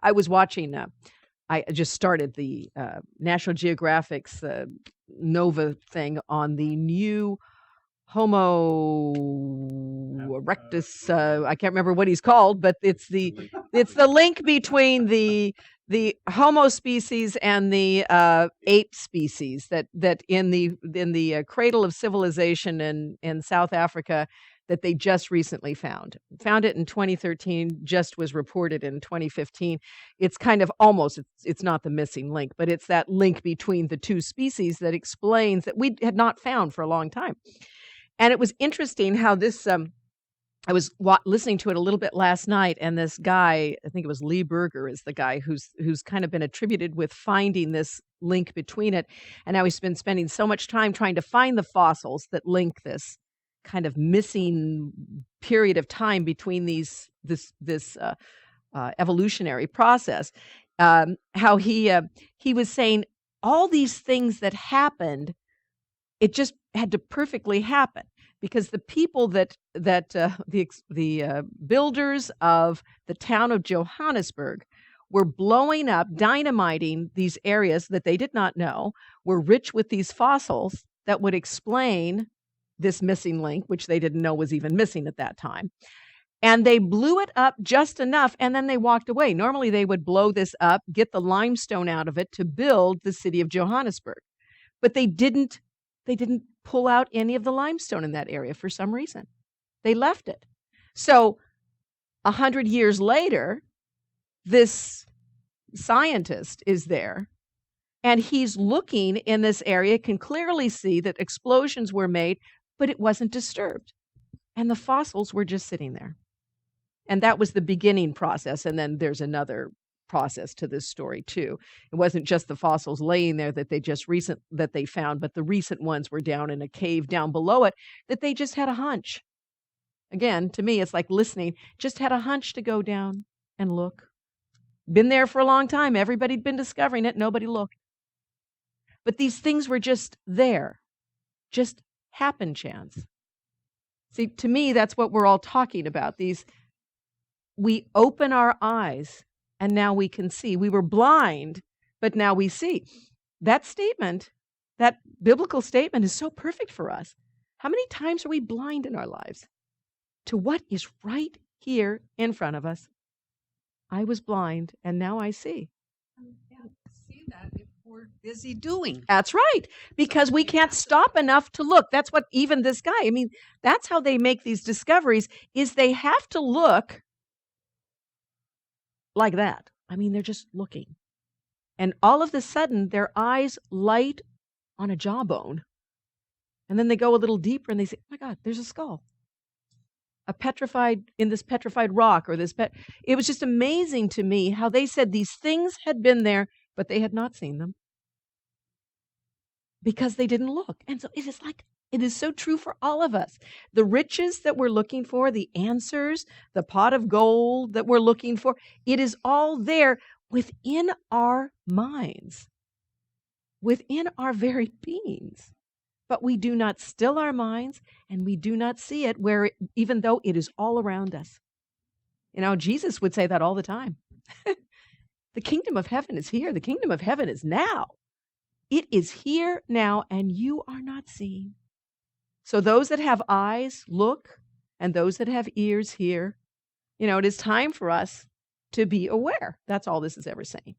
I was watching, I just started the National Geographic's Nova thing on the new Homo erectus. I can't remember what he's called, but it's the link between the Homo species and the ape species that in the cradle of civilization in South Africa that they just recently found it in 2013, just was reported in 2015. It's kind of almost, it's not the missing link, but it's that link between the two species that explains that we had not found for a long time. And it was interesting how this, I was listening to it a little bit last night, and this guy, I think it was Lee Berger, is the guy who's kind of been attributed with finding this link between it. And now he's been spending so much time trying to find the fossils that link this kind of missing period of time between this evolutionary process. How he was saying all these things that happened, it just had to perfectly happen because the people the builders of the town of Johannesburg were blowing up, dynamiting these areas that they did not know were rich with these fossils that would explain this missing link, which they didn't know was even missing at that time. And they blew it up just enough, and then they walked away. Normally, they would blow this up, get the limestone out of it to build the city of Johannesburg. But they didn't pull out any of the limestone in that area for some reason. They left it. So 100 years later, this scientist is there, and he's looking in this area, can clearly see that explosions were made, but it wasn't disturbed. And the fossils were just sitting there. And that was the beginning process. And then there's another process to this story too. It wasn't just the fossils laying there that they found, but the recent ones were down in a cave down below it that they just had a hunch. Again, to me, it's like listening, just had a hunch to go down and look. Been there for a long time. Everybody'd been discovering it. Nobody looked. But these things were just there. Just happen chance. See, to me, that's what we're all talking about. We open our eyes and now we can see. We were blind, but now we see. That statement, that biblical statement is so perfect for us. How many times are we blind in our lives to what is right here in front of us? I was blind and now I see. See that if we're busy doing. That's right, because we can't stop enough to look. That's what even this guy, I mean, that's how they make these discoveries, is they have to look like that. I mean, they're just looking. And all of a sudden, their eyes light on a jawbone. And then they go a little deeper and they say, oh my God, there's a skull. In this petrified rock, or it was just amazing to me how they said these things had been there, but they had not seen them because they didn't look. And so it is so true for all of us. The riches that we're looking for, the answers, the pot of gold that we're looking for, it is all there within our minds, within our very beings. But we do not still our minds, and we do not see it even though it is all around us. You know, Jesus would say that all the time. The kingdom of heaven is here. The kingdom of heaven is now. It is here now, and you are not seeing. So those that have eyes, look, and those that have ears, hear. You know, it is time for us to be aware. That's all this is ever saying.